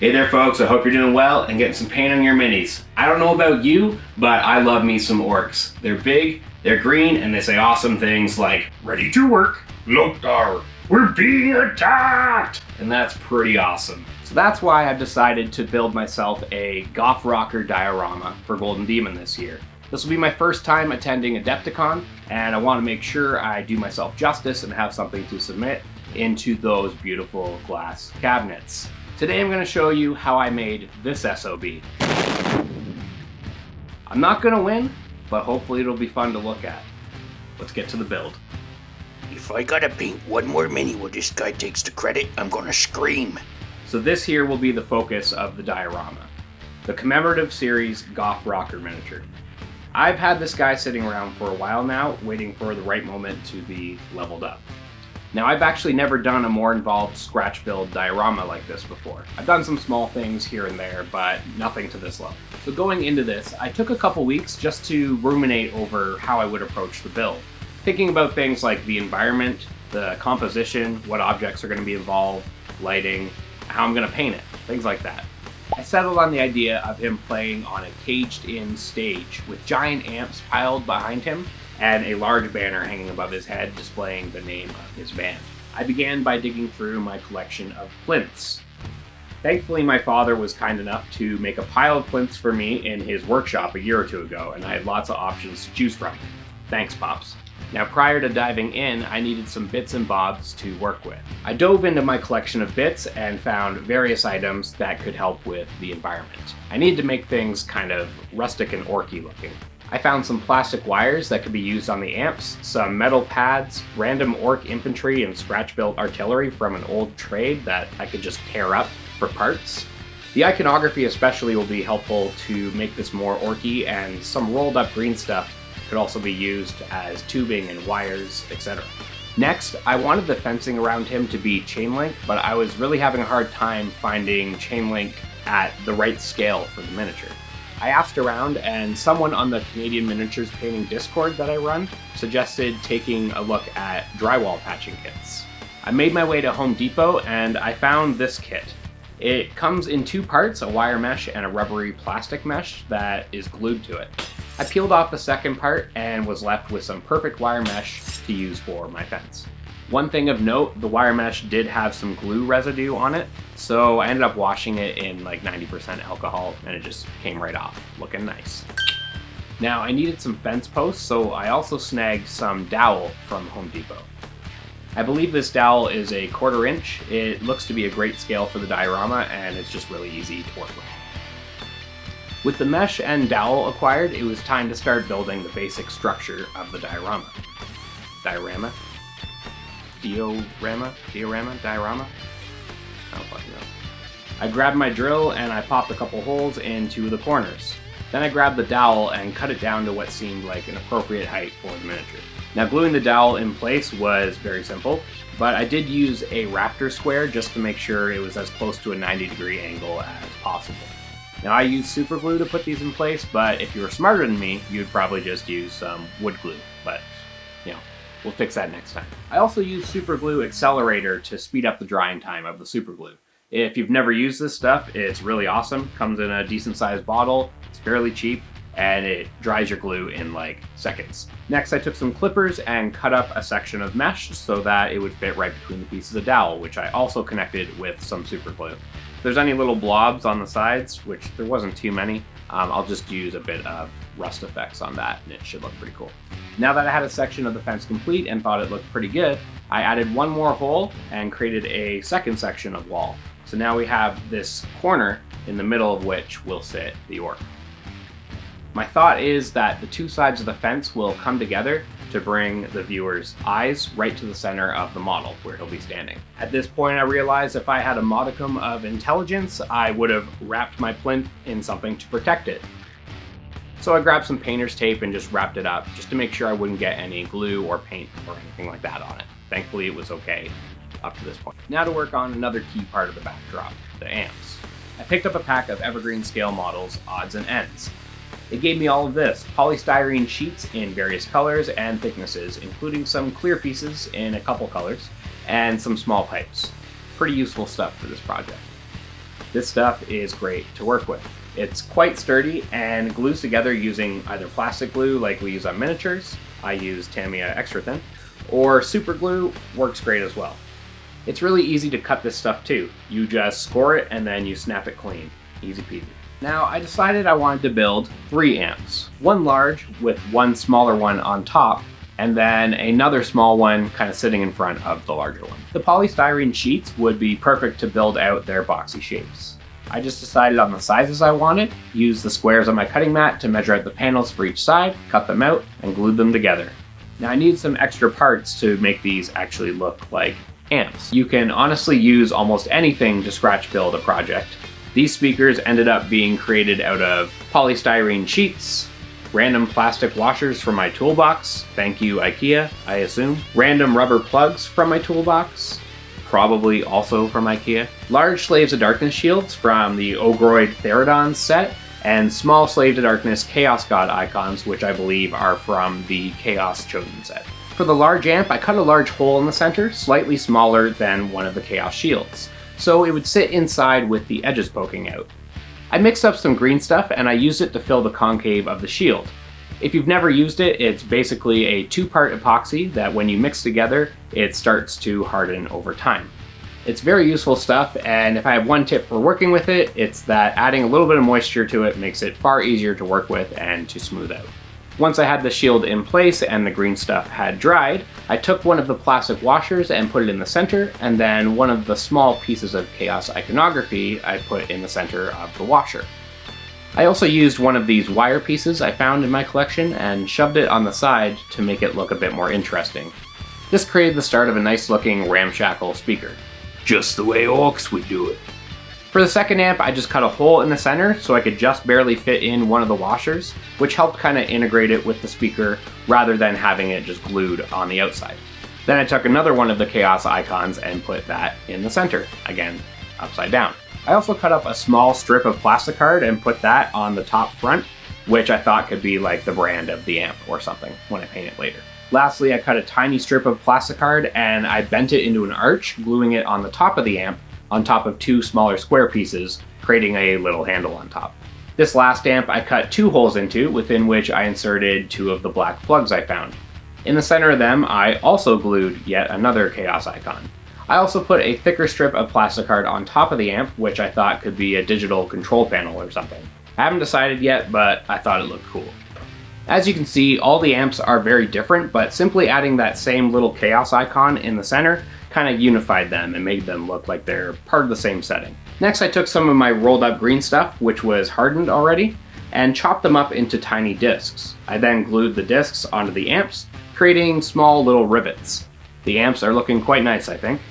Hey there folks, I hope you're doing well and getting some paint on your minis. I don't know about you, but I love me some orcs. They're big, they're green, and they say awesome things like, "Ready to work, look there, we're being attacked!" And that's pretty awesome. So that's why I've decided to build myself a Goff Rocker diorama for Golden Demon this year. This will be my first time attending Adepticon, and I want to make sure I do myself justice and have something to submit into those beautiful glass cabinets. Today I'm going to show you how I made this SOB. I'm not going to win, but hopefully it'll be fun to look at. Let's get to the build. If I gotta paint one more mini where this guy takes the credit, I'm gonna scream. So this here will be the focus of the diorama, the commemorative series Goff Rocker miniature. I've had this guy sitting around for a while now, waiting for the right moment to be leveled up. Now, I've actually never done a more involved scratch build diorama like this before. I've done some small things here and there, but nothing to this level. So going into this, I took a couple weeks just to ruminate over how I would approach the build. Thinking about things like the environment, the composition, what objects are going to be involved, lighting, how I'm going to paint it, things like that. I settled on the idea of him playing on a caged-in stage with giant amps piled behind him and a large banner hanging above his head displaying the name of his band. I began by digging through my collection of plinths. Thankfully, my father was kind enough to make a pile of plinths for me in his workshop a year or two ago, and I had lots of options to choose from. Thanks, Pops. Now, prior to diving in, I needed some bits and bobs to work with. I dove into my collection of bits and found various items that could help with the environment. I needed to make things kind of rustic and orky looking. I found some plastic wires that could be used on the amps, some metal pads, random orc infantry and scratch-built artillery from an old trade that I could just tear up for parts. The iconography especially will be helpful to make this more orky, and some rolled up green stuff could also be used as tubing and wires, etc. Next, I wanted the fencing around him to be chain link, but I was really having a hard time finding chain link at the right scale for the miniature. I asked around, and someone on the Canadian Miniatures Painting Discord that I run suggested taking a look at drywall patching kits. I made my way to Home Depot and I found this kit. It comes in two parts, a wire mesh and a rubbery plastic mesh that is glued to it. I peeled off the second part and was left with some perfect wire mesh to use for my fence. One thing of note, the wire mesh did have some glue residue on it, so I ended up washing it in like 90% alcohol and it just came right off, looking nice. Now, I needed some fence posts, so I also snagged some dowel from Home Depot. I believe this dowel is a 1/4 inch. It looks to be a great scale for the diorama and it's just really easy to work with. With the mesh and dowel acquired, it was time to start building the basic structure of the diorama. Diorama? Diorama? Diorama? I don't fucking know. I grabbed my drill and I popped a couple holes in two of the corners. Then I grabbed the dowel and cut it down to what seemed like an appropriate height for the miniature. Now, gluing the dowel in place was very simple, but I did use a rafter square just to make sure it was as close to a 90-degree angle as possible. Now, I used super glue to put these in place, but if you were smarter than me, you'd probably just use some wood glue, but you know, we'll fix that next time. I also used super glue accelerator to speed up the drying time of the super glue. If you've never used this stuff, it's really awesome. Comes in a decent sized bottle, it's fairly cheap, and it dries your glue in like seconds. Next, I took some clippers and cut up a section of mesh so that it would fit right between the pieces of dowel, which I also connected with some super glue. If there's any little blobs on the sides, which there wasn't too many, I'll just use a bit of rust effects on that and it should look pretty cool. Now that I had a section of the fence complete and thought it looked pretty good, I added one more hole and created a second section of wall. So now we have this corner in the middle of which will sit the orc. My thought is that the two sides of the fence will come together to bring the viewer's eyes right to the center of the model where he'll be standing. At this point, I realized if I had a modicum of intelligence, I would have wrapped my plinth in something to protect it. So I grabbed some painter's tape and just wrapped it up just to make sure I wouldn't get any glue or paint or anything like that on it. Thankfully, it was okay up to this point. Now to work on another key part of the backdrop, the amps. I picked up a pack of evergreen scale models, odds and ends. It gave me all of this, polystyrene sheets in various colors and thicknesses, including some clear pieces in a couple colors, and some small pipes. Pretty useful stuff for this project. This stuff is great to work with. It's quite sturdy and glues together using either plastic glue like we use on miniatures, I use Tamiya Extra Thin, or super glue works great as well. It's really easy to cut this stuff too. You just score it and then you snap it clean. Easy peasy. Now I decided I wanted to build 3 amps. One large with one smaller one on top, and then another small one kind of sitting in front of the larger one. The polystyrene sheets would be perfect to build out their boxy shapes. I just decided on the sizes I wanted, used the squares on my cutting mat to measure out the panels for each side, cut them out, and glued them together. Now I need some extra parts to make these actually look like amps. You can honestly use almost anything to scratch build a project. These speakers ended up being created out of polystyrene sheets, random plastic washers from my toolbox, thank you IKEA, I assume, random rubber plugs from my toolbox, probably also from IKEA, large Slaves of Darkness shields from the Ogroid Therodon set, and small Slave to Darkness Chaos God icons, which I believe are from the Chaos Chosen set. For the large amp, I cut a large hole in the center, slightly smaller than one of the Chaos shields, so it would sit inside with the edges poking out. I mixed up some green stuff and I used it to fill the concave of the shield. If you've never used it, it's basically a 2-part epoxy that when you mix together, it starts to harden over time. It's very useful stuff, and if I have one tip for working with it, it's that adding a little bit of moisture to it makes it far easier to work with and to smooth out. Once I had the shield in place and the green stuff had dried, I took one of the plastic washers and put it in the center, and then one of the small pieces of Chaos iconography I put in the center of the washer. I also used one of these wire pieces I found in my collection and shoved it on the side to make it look a bit more interesting. This created the start of a nice looking ramshackle speaker. Just the way orcs would do it. For the second amp, I just cut a hole in the center so I could just barely fit in one of the washers, which helped kind of integrate it with the speaker rather than having it just glued on the outside. Then I took another one of the Chaos icons and put that in the center, again, upside down. I also cut up a small strip of plasticard and put that on the top front, which I thought could be like the brand of the amp or something when I paint it later. Lastly, I cut a tiny strip of plasticard and I bent it into an arch, gluing it on the top of the amp on top of 2 smaller square pieces, creating a little handle on top. This last amp I cut 2 holes into, within which I inserted 2 of the black plugs I found. In the center of them, I also glued yet another Chaos icon. I also put a thicker strip of plasticard on top of the amp, which I thought could be a digital control panel or something. I haven't decided yet, but I thought it looked cool. As you can see, all the amps are very different, but simply adding that same little Chaos icon in the center kind of unified them and made them look like they're part of the same setting. Next, I took some of my rolled up green stuff, which was hardened already, and chopped them up into tiny discs. I then glued the discs onto the amps, creating small little rivets. The amps are looking quite nice, I think.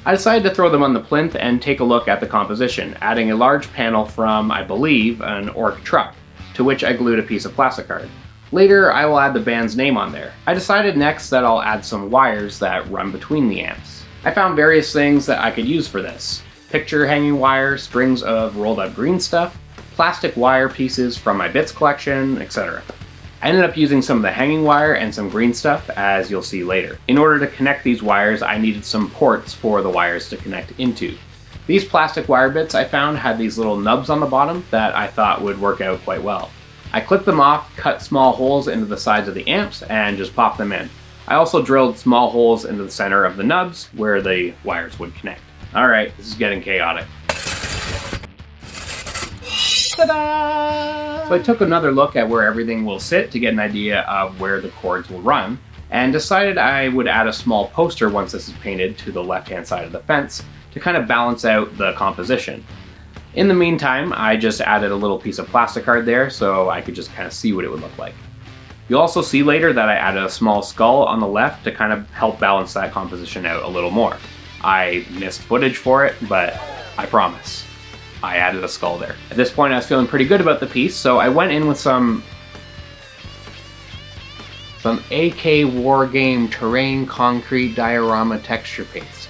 I decided to throw them on the plinth and take a look at the composition, adding a large panel from, I believe, an orc truck, to which I glued a piece of plasticard. Later, I will add the band's name on there. I decided next that I'll add some wires that run between the amps. I found various things that I could use for this. Picture hanging wire, strings of rolled up green stuff, plastic wire pieces from my bits collection, etc. I ended up using some of the hanging wire and some green stuff, as you'll see later. In order to connect these wires, I needed some ports for the wires to connect into. These plastic wire bits I found had these little nubs on the bottom that I thought would work out quite well. I clipped them off, cut small holes into the sides of the amps, and just popped them in. I also drilled small holes into the center of the nubs where the wires would connect. Alright, this is getting chaotic. Ta-da! So I took another look at where everything will sit to get an idea of where the cords will run, and decided I would add a small poster once this is painted to the left-hand side of the fence to kind of balance out the composition. In the meantime, I just added a little piece of plasticard there so I could just kind of see what it would look like. You'll also see later that I added a small skull on the left to kind of help balance that composition out a little more. I missed footage for it, but I promise, I added a skull there. At this point I was feeling pretty good about the piece, so I went in with some AK Wargame Terrain Concrete Diorama Texture Paste.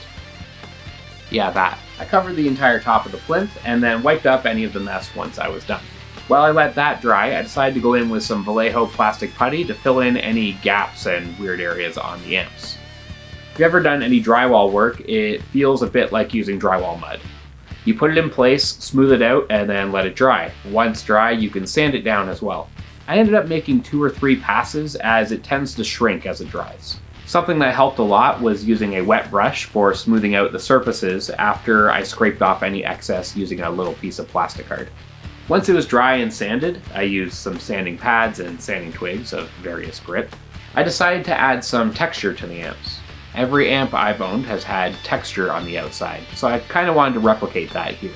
Yeah, that. I covered the entire top of the plinth and then wiped up any of the mess once I was done. While I let that dry, I decided to go in with some Vallejo plastic putty to fill in any gaps and weird areas on the amps. If you've ever done any drywall work, it feels a bit like using drywall mud. You put it in place, smooth it out, and then let it dry. Once dry, you can sand it down as well. I ended up making 2 or 3 passes as it tends to shrink as it dries. Something that helped a lot was using a wet brush for smoothing out the surfaces after I scraped off any excess using a little piece of plastic card. Once it was dry and sanded, I used some sanding pads and sanding twigs of various grit. I decided to add some texture to the amps. Every amp I've owned has had texture on the outside, so I kind of wanted to replicate that here.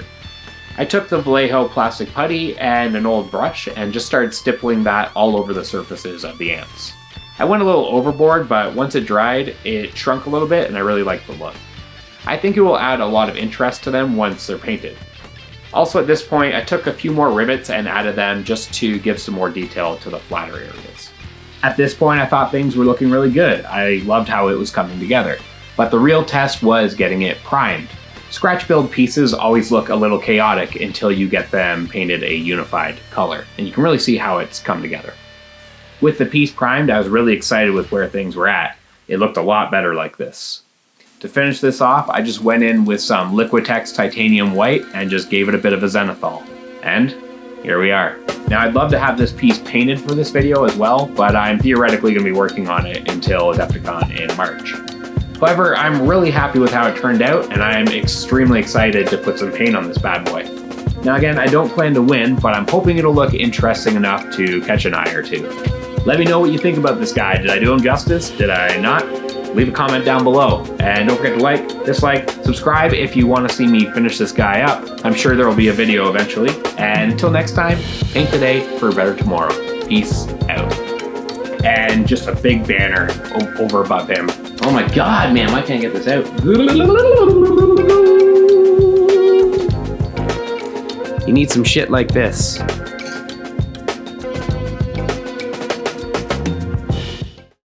I took the Vallejo plastic putty and an old brush and just started stippling that all over the surfaces of the amps. I went a little overboard, but once it dried, it shrunk a little bit and I really liked the look. I think it will add a lot of interest to them once they're painted. Also at this point, I took a few more rivets and added them just to give some more detail to the flatter areas. At this point, I thought things were looking really good. I loved how it was coming together. But the real test was getting it primed. Scratch build pieces always look a little chaotic until you get them painted a unified color, and you can really see how it's come together. With the piece primed, I was really excited with where things were at. It looked a lot better like this. To finish this off, I just went in with some Liquitex titanium white and just gave it a bit of a zenithal. And here we are. Now I'd love to have this piece painted for this video as well, but I'm theoretically going to be working on it until Adepticon in March. However, I'm really happy with how it turned out, and I'm extremely excited to put some paint on this bad boy. Now again, I don't plan to win, but I'm hoping it'll look interesting enough to catch an eye or two. Let me know what you think about this guy. Did I do him justice? Did I not? Leave a comment down below. And don't forget to like, dislike, subscribe if you want to see me finish this guy up. I'm sure there will be a video eventually. And until next time, paint today for a better tomorrow. Peace out. And just a big banner over above him. Oh my god, man, why can't I get this out? You need some shit like this.